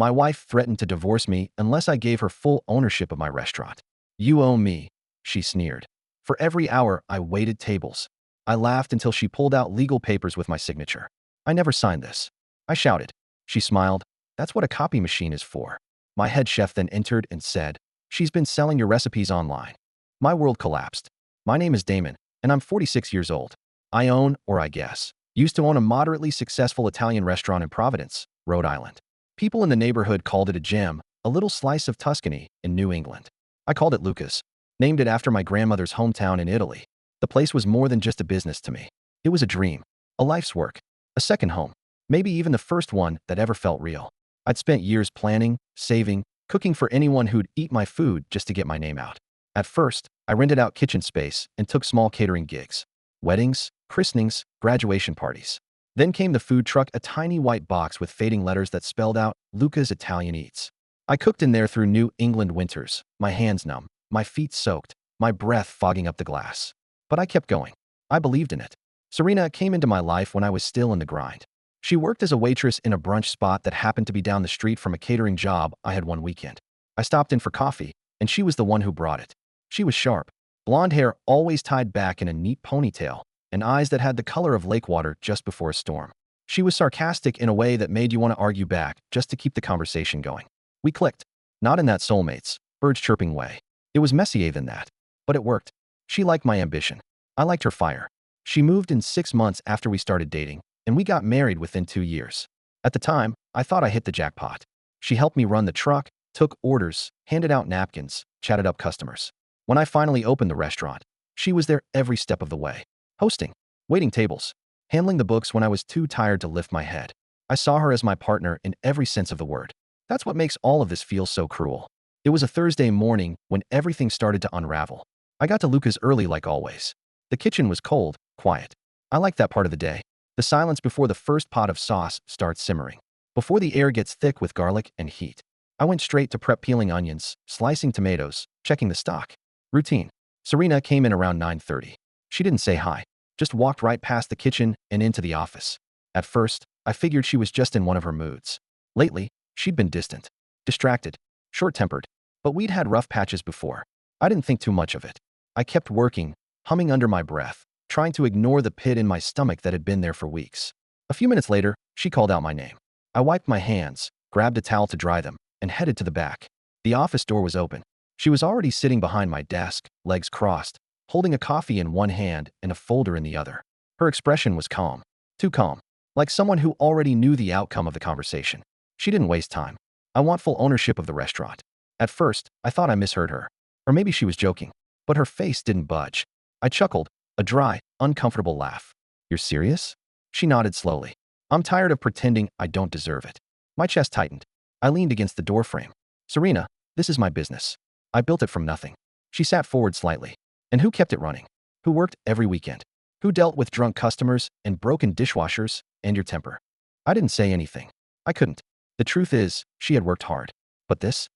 My wife threatened to divorce me unless I gave her full ownership of my restaurant. You owe me, she sneered. For every hour, I waited tables. I laughed until she pulled out legal papers with my signature. I never signed this. I shouted. She smiled. That's what a copy machine is for. My head chef then entered and said, she's been selling your recipes online. My world collapsed. My name is Damon, and I'm 46 years old. I own, or I guess, used to own a moderately successful Italian restaurant in Providence, Rhode Island. People in the neighborhood called it a gem, a little slice of Tuscany in New England. I called it Luca's, named it after my grandmother's hometown in Italy. The place was more than just a business to me. It was a dream, a life's work, a second home, maybe even the first one that ever felt real. I'd spent years planning, saving, cooking for anyone who'd eat my food just to get my name out. At first, I rented out kitchen space and took small catering gigs. Weddings, christenings, graduation parties. Then came the food truck, a tiny white box with fading letters that spelled out Luca's Italian Eats. I cooked in there through New England winters, my hands numb, my feet soaked, my breath fogging up the glass. But I kept going. I believed in it. Serena came into my life when I was still in the grind. She worked as a waitress in a brunch spot that happened to be down the street from a catering job I had one weekend. I stopped in for coffee, and she was the one who brought it. She was sharp, blonde hair always tied back in a neat ponytail, and eyes that had the color of lake water just before a storm. She was sarcastic in a way that made you want to argue back just to keep the conversation going. We clicked. Not in that soulmates, birds chirping way. It was messier than that. But it worked. She liked my ambition. I liked her fire. She moved in 6 months after we started dating, and we got married within 2 years. At the time, I thought I hit the jackpot. She helped me run the truck, took orders, handed out napkins, chatted up customers. When I finally opened the restaurant, she was there every step of the way. Hosting, waiting tables, handling the books when I was too tired to lift my head. I saw her as my partner in every sense of the word. That's what makes all of this feel so cruel. It was a Thursday morning when everything started to unravel. I got to Luca's early like always. The kitchen was cold, quiet. I like that part of the day. The silence before the first pot of sauce starts simmering. Before the air gets thick with garlic and heat. I went straight to prep peeling onions, slicing tomatoes, checking the stock. Routine. Serena came in around 9:30. She didn't say hi, just walked right past the kitchen and into the office. At first, I figured she was just in one of her moods. Lately, she'd been distant, distracted, short-tempered, but we'd had rough patches before. I didn't think too much of it. I kept working, humming under my breath, trying to ignore the pit in my stomach that had been there for weeks. A few minutes later, she called out my name. I wiped my hands, grabbed a towel to dry them, and headed to the back. The office door was open. She was already sitting behind my desk, legs crossed, holding a coffee in one hand and a folder in the other. Her expression was calm. Too calm. Like someone who already knew the outcome of the conversation. She didn't waste time. I want full ownership of the restaurant. At first, I thought I misheard her. Or maybe she was joking. But her face didn't budge. I chuckled, a dry, uncomfortable laugh. You're serious? She nodded slowly. I'm tired of pretending I don't deserve it. My chest tightened. I leaned against the doorframe. Serena, this is my business. I built it from nothing. She sat forward slightly. And who kept it running? Who worked every weekend? Who dealt with drunk customers and broken dishwashers and your temper? I didn't say anything. I couldn't. The truth is, she had worked hard. But this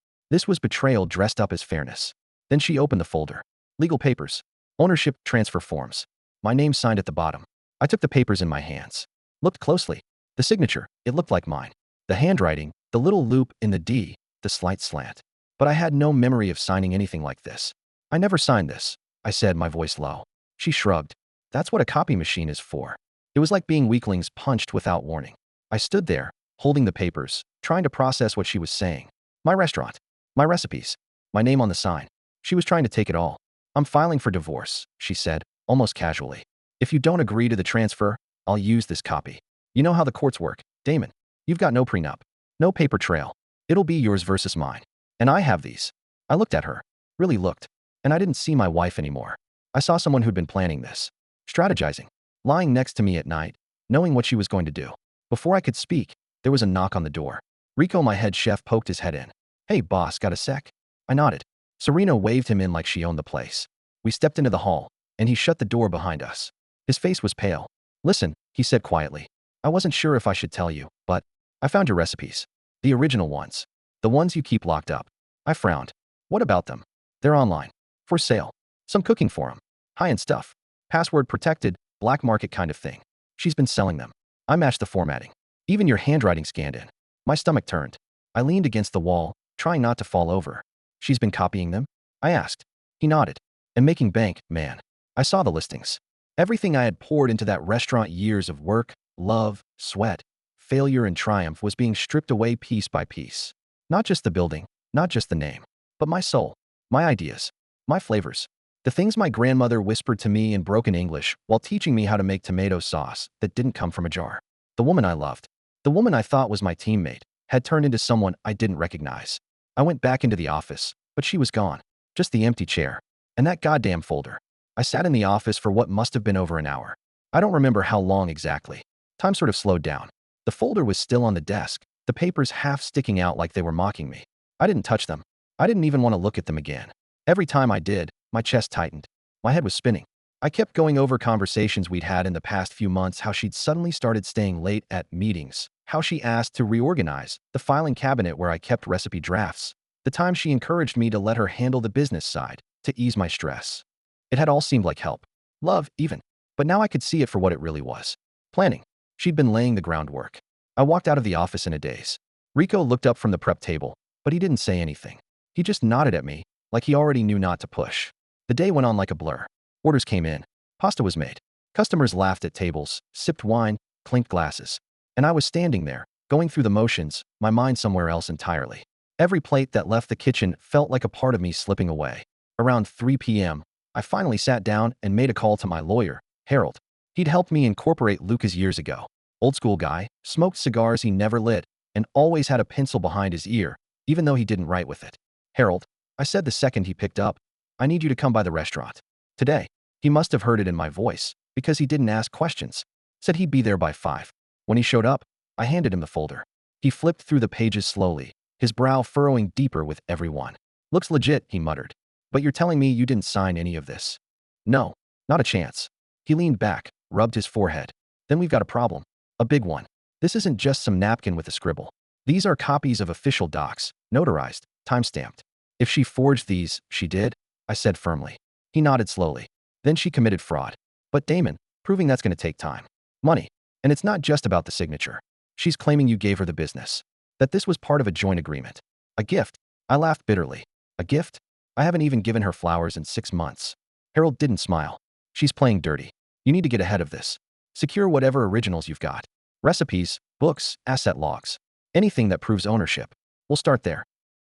was betrayal dressed up as fairness. Then she opened the folder. Legal papers. Ownership transfer forms. My name signed at the bottom. I took the papers in my hands. Looked closely. The signature, it looked like mine. The handwriting, the little loop in the D, the slight slant. But I had no memory of signing anything like this. I never signed this, I said, my voice low. She shrugged. That's what a copy machine is for. It was like being weaklings punched without warning. I stood there, holding the papers, trying to process what she was saying. My restaurant. My recipes. My name on the sign. She was trying to take it all. I'm filing for divorce, she said, almost casually. If you don't agree to the transfer, I'll use this copy. You know how the courts work, Damon. You've got no prenup. No paper trail. It'll be yours versus mine. And I have these. I looked at her. Really looked. And I didn't see my wife anymore. I saw someone who'd been planning this. Strategizing. Lying next to me at night, knowing what she was going to do. Before I could speak, there was a knock on the door. Rico, my head chef, poked his head in. Hey, boss, got a sec? I nodded. Serena waved him in like she owned the place. We stepped into the hall, and he shut the door behind us. His face was pale. Listen, he said quietly. I wasn't sure if I should tell you, but I found your recipes. The original ones. The ones you keep locked up. I frowned. What about them? They're online. For sale. Some cooking for 'em. High-end stuff. Password protected, black market kind of thing. She's been selling them. I matched the formatting. Even your handwriting scanned in. My stomach turned. I leaned against the wall, trying not to fall over. She's been copying them? I asked. He nodded. And making bank, man. I saw the listings. Everything I had poured into that restaurant, years of work, love, sweat, failure, and triumph, was being stripped away piece by piece. Not just the building, not just the name, but my soul, my ideas, my flavors. The things my grandmother whispered to me in broken English while teaching me how to make tomato sauce that didn't come from a jar. The woman I loved, the woman I thought was my teammate, had turned into someone I didn't recognize. I went back into the office, but she was gone. Just the empty chair. And that goddamn folder. I sat in the office for what must have been over an hour. I don't remember how long exactly. Time sort of slowed down. The folder was still on the desk, the papers half sticking out like they were mocking me. I didn't touch them. I didn't even want to look at them again. Every time I did, my chest tightened. My head was spinning. I kept going over conversations we'd had in the past few months, how she'd suddenly started staying late at meetings, how she asked to reorganize the filing cabinet where I kept recipe drafts, the time she encouraged me to let her handle the business side to ease my stress. It had all seemed like help. Love, even. But now I could see it for what it really was. Planning. She'd been laying the groundwork. I walked out of the office in a daze. Rico looked up from the prep table, but he didn't say anything. He just nodded at me, like he already knew not to push. The day went on like a blur. Orders came in. Pasta was made. Customers laughed at tables, sipped wine, clinked glasses. And I was standing there, going through the motions, my mind somewhere else entirely. Every plate that left the kitchen felt like a part of me slipping away. Around 3 p.m., I finally sat down and made a call to my lawyer, Harold. He'd helped me incorporate Lucas years ago. Old school guy, smoked cigars he never lit, and always had a pencil behind his ear, even though he didn't write with it. Harold, I said the second he picked up, I need you to come by the restaurant. Today. He must have heard it in my voice, because he didn't ask questions. Said he'd be there by 5. When he showed up, I handed him the folder. He flipped through the pages slowly, his brow furrowing deeper with every one. Looks legit, he muttered. But you're telling me you didn't sign any of this? No, not a chance. He leaned back, rubbed his forehead. Then we've got a problem. A big one. This isn't just some napkin with a scribble. These are copies of official docs, notarized, time-stamped. If she forged these, she did, I said firmly. He nodded slowly. Then she committed fraud. But Damon, proving that's going to take time. Money. And it's not just about the signature. She's claiming you gave her the business. That this was part of a joint agreement. A gift. I laughed bitterly. A gift? I haven't even given her flowers in 6 months. Harold didn't smile. She's playing dirty. You need to get ahead of this. Secure whatever originals you've got. Recipes, books, asset logs. Anything that proves ownership. We'll start there.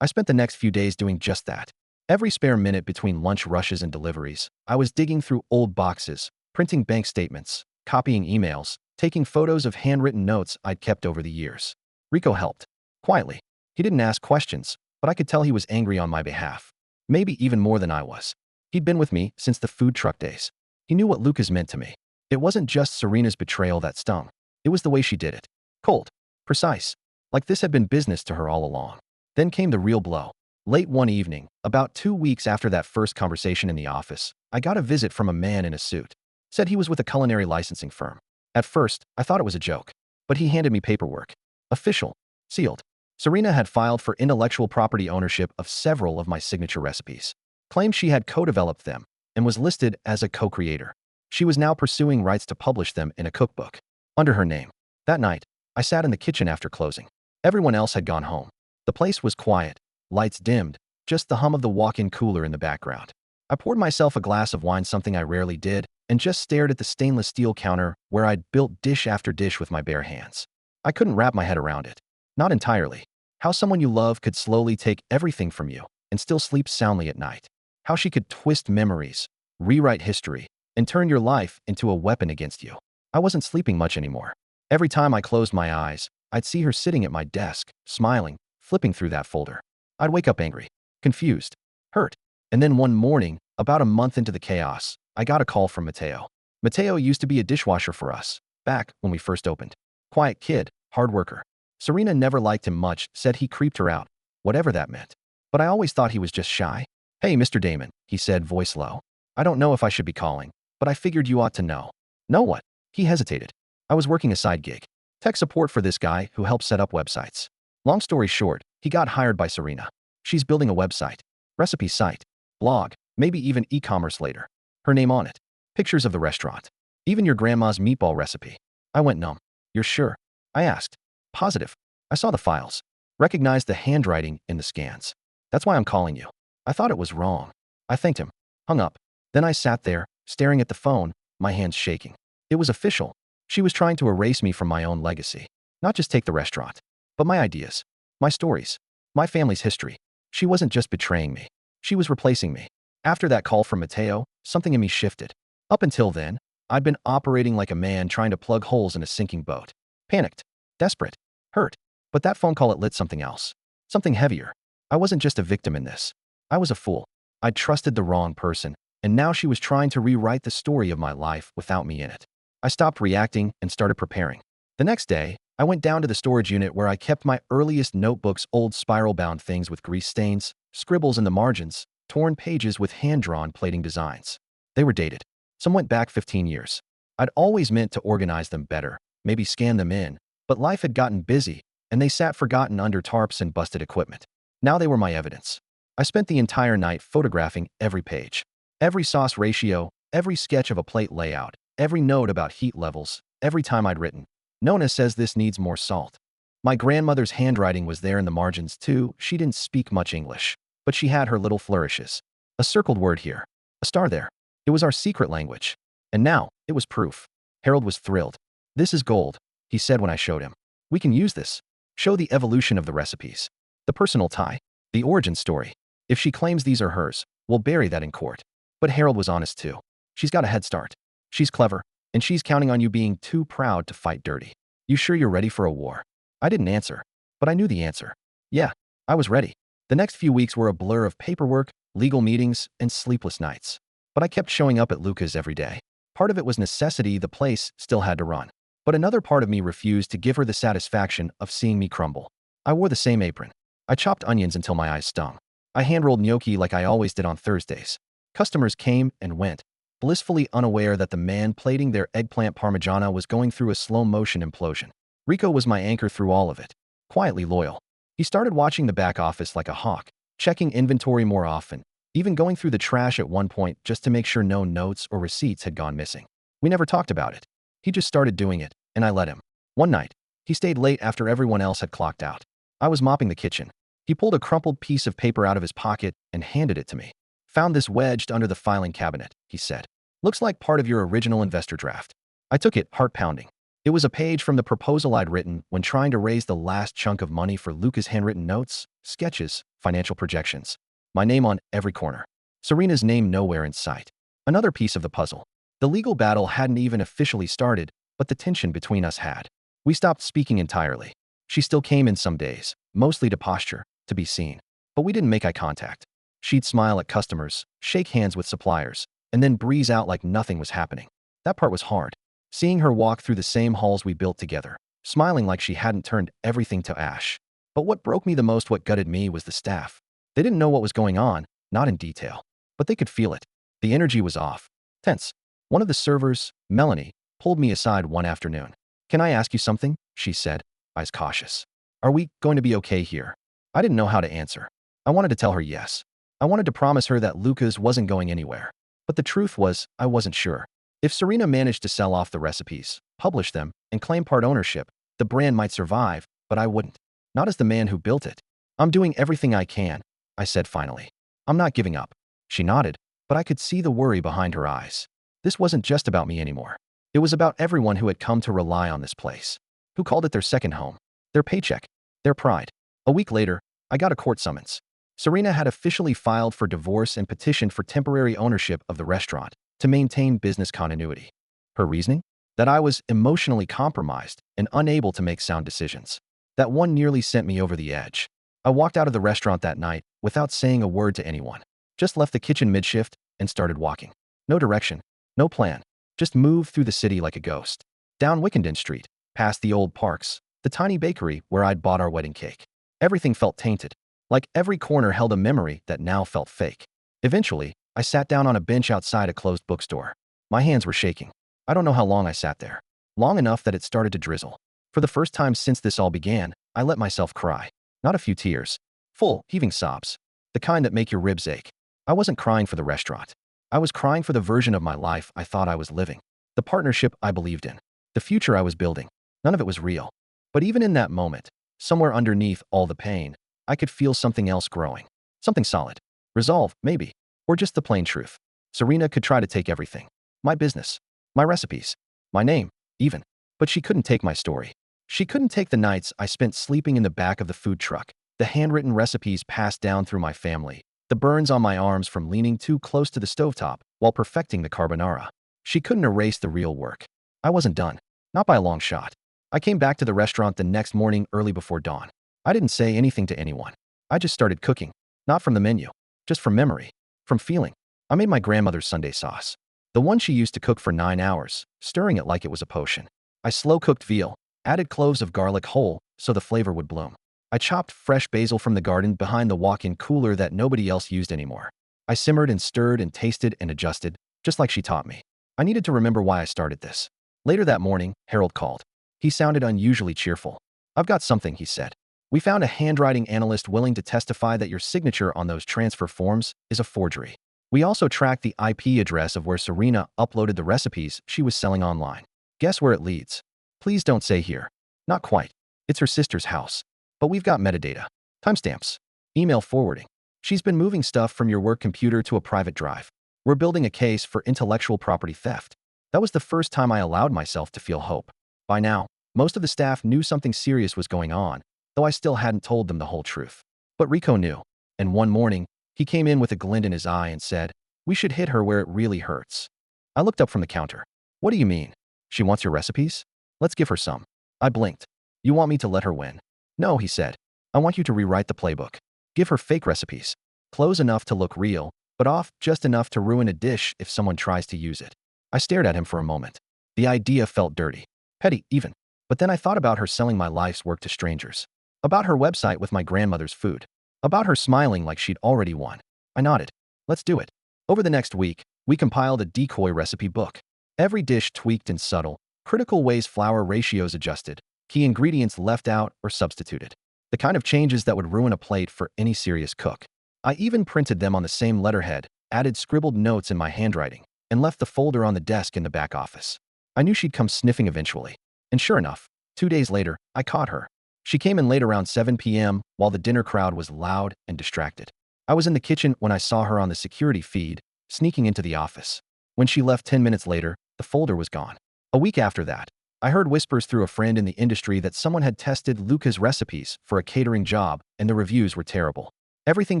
I spent the next few days doing just that. Every spare minute between lunch rushes and deliveries, I was digging through old boxes, printing bank statements, copying emails, taking photos of handwritten notes I'd kept over the years. Rico helped. Quietly. He didn't ask questions, but I could tell he was angry on my behalf. Maybe even more than I was. He'd been with me since the food truck days. He knew what Lucas meant to me. It wasn't just Serena's betrayal that stung. It was the way she did it. Cold. Precise. Like this had been business to her all along. Then came the real blow. Late one evening, about 2 weeks after that first conversation in the office, I got a visit from a man in a suit. Said he was with a culinary licensing firm. At first, I thought it was a joke. But he handed me paperwork. Official. Sealed. Serena had filed for intellectual property ownership of several of my signature recipes. Claimed she had co-developed them and was listed as a co-creator. She was now pursuing rights to publish them in a cookbook. Under her name. That night, I sat in the kitchen after closing. Everyone else had gone home. The place was quiet. Lights dimmed, just the hum of the walk-in cooler in the background. I poured myself a glass of wine, something I rarely did, and just stared at the stainless steel counter where I'd built dish after dish with my bare hands. I couldn't wrap my head around it. Not entirely. How someone you love could slowly take everything from you and still sleep soundly at night. How she could twist memories, rewrite history, and turn your life into a weapon against you. I wasn't sleeping much anymore. Every time I closed my eyes, I'd see her sitting at my desk, smiling, flipping through that folder. I'd wake up angry, confused, hurt. And then one morning, about a month into the chaos, I got a call from Mateo. Mateo used to be a dishwasher for us, back when we first opened. Quiet kid, hard worker. Serena never liked him much, said he creeped her out, whatever that meant. But I always thought he was just shy. Hey, Mr. Damon, he said, voice low. I don't know if I should be calling, but I figured you ought to know. Know what? He hesitated. I was working a side gig. Tech support for this guy who helped set up websites. Long story short, he got hired by Serena. She's building a website, recipe site, blog, maybe even e-commerce later. Her name on it. Pictures of the restaurant. Even your grandma's meatball recipe. I went numb. You're sure? I asked. Positive. I saw the files. Recognized the handwriting in the scans. That's why I'm calling you. I thought it was wrong. I thanked him. Hung up. Then I sat there, staring at the phone, my hands shaking. It was official. She was trying to erase me from my own legacy. Not just take the restaurant, but my ideas, my stories, my family's history. She wasn't just betraying me. She was replacing me. After that call from Mateo, something in me shifted. Up until then, I'd been operating like a man trying to plug holes in a sinking boat. Panicked, desperate, hurt. But that phone call, it lit something else. Something heavier. I wasn't just a victim in this. I was a fool. I'd trusted the wrong person, and now she was trying to rewrite the story of my life without me in it. I stopped reacting and started preparing. The next day, I went down to the storage unit where I kept my earliest notebooks, old spiral-bound things with grease stains, scribbles in the margins, torn pages with hand-drawn plating designs. They were dated. Some went back 15 years. I'd always meant to organize them better, maybe scan them in, but life had gotten busy, and they sat forgotten under tarps and busted equipment. Now they were my evidence. I spent the entire night photographing every page, every sauce ratio, every sketch of a plate layout, every note about heat levels, every time I'd written, "Nona says this needs more salt." My grandmother's handwriting was there in the margins too. She didn't speak much English, but she had her little flourishes. A circled word here, a star there. It was our secret language. And now, it was proof. Harold was thrilled. "This is gold," he said when I showed him. "We can use this. Show the evolution of the recipes. The personal tie. The origin story. If she claims these are hers, we'll bury that in court." But Harold was honest too. "She's got a head start. She's clever, and she's counting on you being too proud to fight dirty. You sure you're ready for a war?" I didn't answer, but I knew the answer. Yeah, I was ready. The next few weeks were a blur of paperwork, legal meetings, and sleepless nights. But I kept showing up at Luca's every day. Part of it was necessity, the place still had to run. But another part of me refused to give her the satisfaction of seeing me crumble. I wore the same apron. I chopped onions until my eyes stung. I hand-rolled gnocchi like I always did on Thursdays. Customers came and went, blissfully unaware that the man plating their eggplant parmigiana was going through a slow-motion implosion. Rico was my anchor through all of it, quietly loyal. He started watching the back office like a hawk, checking inventory more often, even going through the trash at one point just to make sure no notes or receipts had gone missing. We never talked about it. He just started doing it, and I let him. One night, he stayed late after everyone else had clocked out. I was mopping the kitchen. He pulled a crumpled piece of paper out of his pocket and handed it to me. "Found this wedged under the filing cabinet," he said. "Looks like part of your original investor draft." I took it, heart pounding. It was a page from the proposal I'd written when trying to raise the last chunk of money for Luca's handwritten notes, sketches, financial projections. My name on every corner. Serena's name nowhere in sight. Another piece of the puzzle. The legal battle hadn't even officially started, but the tension between us had. We stopped speaking entirely. She still came in some days, mostly to posture, to be seen. But we didn't make eye contact. She'd smile at customers, shake hands with suppliers, and then breeze out like nothing was happening. That part was hard. Seeing her walk through the same halls we built together, smiling like she hadn't turned everything to ash. But what broke me the most, what gutted me, was the staff. They didn't know what was going on, not in detail, but they could feel it. The energy was off, tense. One of the servers, Melanie, pulled me aside one afternoon. "Can I ask you something?" she said, eyes cautious. "Are we going to be okay here?" I didn't know how to answer. I wanted to tell her yes. I wanted to promise her that Luca's wasn't going anywhere. But the truth was, I wasn't sure. If Serena managed to sell off the recipes, publish them, and claim part ownership, the brand might survive, but I wouldn't. Not as the man who built it. "I'm doing everything I can," I said finally. "I'm not giving up." She nodded, but I could see the worry behind her eyes. This wasn't just about me anymore. It was about everyone who had come to rely on this place, who called it their second home, their paycheck, their pride. A week later, I got a court summons. Serena had officially filed for divorce and petitioned for temporary ownership of the restaurant to maintain business continuity. Her reasoning? That I was emotionally compromised and unable to make sound decisions. That one nearly sent me over the edge. I walked out of the restaurant that night without saying a word to anyone. Just left the kitchen mid-shift and started walking. No direction, no plan. Just moved through the city like a ghost. Down Wickenden Street, past the old parks, the tiny bakery where I'd bought our wedding cake. Everything felt tainted. Like every corner held a memory that now felt fake. Eventually, I sat down on a bench outside a closed bookstore. My hands were shaking. I don't know how long I sat there. Long enough that it started to drizzle. For the first time since this all began, I let myself cry. Not a few tears. Full, heaving sobs. The kind that make your ribs ache. I wasn't crying for the restaurant. I was crying for the version of my life I thought I was living. The partnership I believed in. The future I was building. None of it was real. But even in that moment, Somewhere underneath all the pain, I could feel something else growing. Something solid. Resolve, maybe. Or just the plain truth. Serena could try to take everything. My business. My recipes. My name, even. But she couldn't take my story. She couldn't take the nights I spent sleeping in the back of the food truck, the handwritten recipes passed down through my family, the burns on my arms from leaning too close to the stovetop while perfecting the carbonara. She couldn't erase the real work. I wasn't done. Not by a long shot. I came back to the restaurant the next morning early before dawn. I didn't say anything to anyone. I just started cooking. Not from the menu. Just from memory. From feeling. I made my grandmother's Sunday sauce. The one she used to cook for 9 hours, stirring it like it was a potion. I slow-cooked veal, added cloves of garlic whole so the flavor would bloom. I chopped fresh basil from the garden behind the walk-in cooler that nobody else used anymore. I simmered and stirred and tasted and adjusted, just like she taught me. I needed to remember why I started this. Later that morning, Harold called. He sounded unusually cheerful. "I've got something," he said. "We found a handwriting analyst willing to testify that your signature on those transfer forms is a forgery. We also tracked the IP address of where Serena uploaded the recipes she was selling online. Guess where it leads? Please don't say here. Not quite. It's her sister's house. But we've got metadata. Timestamps. Email forwarding. She's been moving stuff from your work computer to a private drive. We're building a case for intellectual property theft." That was the first time I allowed myself to feel hope. By now, most of the staff knew something serious was going on, though I still hadn't told them the whole truth. But Rico knew, and one morning, he came in with a glint in his eye and said, "We should hit her where it really hurts." I looked up from the counter. "What do you mean? She wants your recipes? Let's give her some." I blinked. "You want me to let her win?" "No," he said. "I want you to rewrite the playbook. Give her fake recipes. Close enough to look real, but off just enough to ruin a dish if someone tries to use it." I stared at him for a moment. The idea felt dirty. Petty, even. But then I thought about her selling my life's work to strangers. About her website with my grandmother's food. About her smiling like she'd already won. I nodded. "Let's do it." Over the next week, we compiled a decoy recipe book. Every dish tweaked in subtle, critical ways, flour ratios adjusted, key ingredients left out or substituted. The kind of changes that would ruin a plate for any serious cook. I even printed them on the same letterhead, added scribbled notes in my handwriting, and left the folder on the desk in the back office. I knew she'd come sniffing eventually. And sure enough, 2 days later, I caught her. She came in late around 7 p.m. while the dinner crowd was loud and distracted. I was in the kitchen when I saw her on the security feed, sneaking into the office. When she left 10 minutes later, the folder was gone. A week after that, I heard whispers through a friend in the industry that someone had tested Luca's recipes for a catering job and the reviews were terrible. "Everything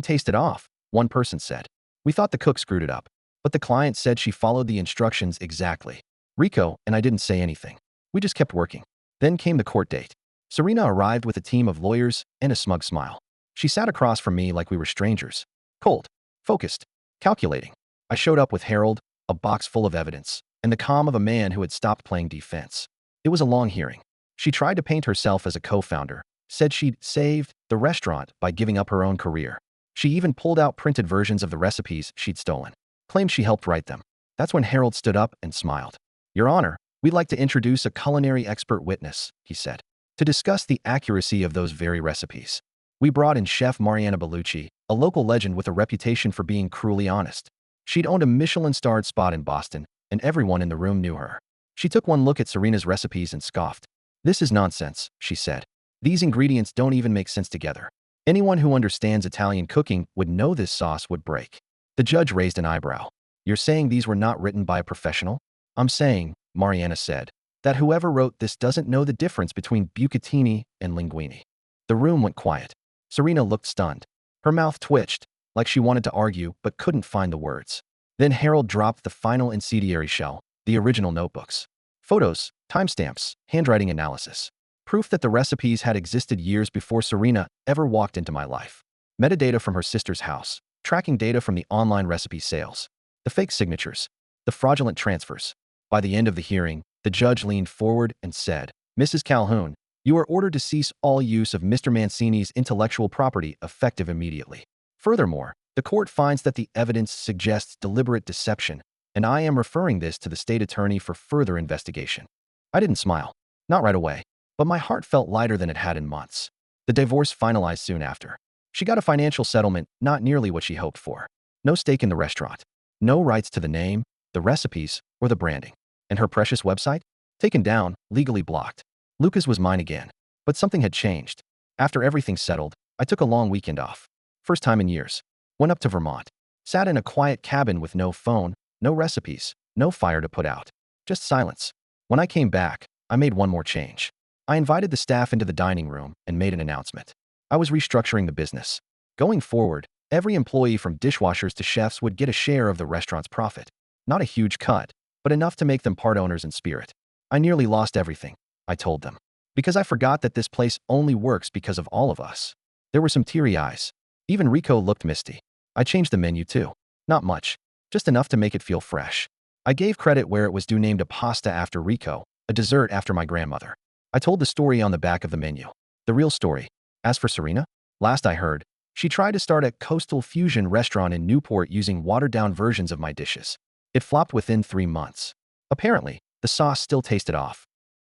tasted off," one person said. "We thought the cook screwed it up, but the client said she followed the instructions exactly." Rico and I didn't say anything. We just kept working. Then came the court date. Serena arrived with a team of lawyers and a smug smile. She sat across from me like we were strangers. Cold, focused, calculating. I showed up with Harold, a box full of evidence, and the calm of a man who had stopped playing defense. It was a long hearing. She tried to paint herself as a co-founder, said she'd saved the restaurant by giving up her own career. She even pulled out printed versions of the recipes she'd stolen, claimed she helped write them. That's when Harold stood up and smiled. "Your Honor, we'd like to introduce a culinary expert witness," he said, "to discuss the accuracy of those very recipes." We brought in Chef Mariana Bellucci, a local legend with a reputation for being cruelly honest. She'd owned a Michelin-starred spot in Boston, and everyone in the room knew her. She took one look at Serena's recipes and scoffed. "This is nonsense," she said. "These ingredients don't even make sense together. Anyone who understands Italian cooking would know this sauce would break." The judge raised an eyebrow. "You're saying these were not written by a professional?" "I'm saying," Mariana said, "that whoever wrote this doesn't know the difference between bucatini and linguine." The room went quiet. Serena looked stunned. Her mouth twitched, like she wanted to argue but couldn't find the words. Then Harold dropped the final incendiary shell, the original notebooks. Photos, timestamps, handwriting analysis. Proof that the recipes had existed years before Serena ever walked into my life. Metadata from her sister's house. Tracking data from the online recipe sales. The fake signatures. The fraudulent transfers. By the end of the hearing, the judge leaned forward and said, "Mrs. Calhoun, you are ordered to cease all use of Mr. Mancini's intellectual property effective immediately. Furthermore, the court finds that the evidence suggests deliberate deception, and I am referring this to the state attorney for further investigation." I didn't smile. Not right away, but my heart felt lighter than it had in months. The divorce finalized soon after. She got a financial settlement, not nearly what she hoped for. No stake in the restaurant. No rights to the name, the recipes, or the branding. And her precious website? Taken down, legally blocked. Lucas was mine again. But something had changed. After everything settled, I took a long weekend off. First time in years. Went up to Vermont. Sat in a quiet cabin with no phone, no recipes, no fire to put out. Just silence. When I came back, I made one more change. I invited the staff into the dining room and made an announcement. I was restructuring the business. Going forward, every employee from dishwashers to chefs would get a share of the restaurant's profit. Not a huge cut, but enough to make them part owners in spirit. I nearly lost everything, I told them, because I forgot that this place only works because of all of us. There were some teary eyes. Even Rico looked misty. I changed the menu too. Not much, just enough to make it feel fresh. I gave credit where it was due, named a pasta after Rico, a dessert after my grandmother. I told the story on the back of the menu. The real story. As for Serena, last I heard, she tried to start a coastal fusion restaurant in Newport using watered-down versions of my dishes. It flopped within 3 months. Apparently, the sauce still tasted off.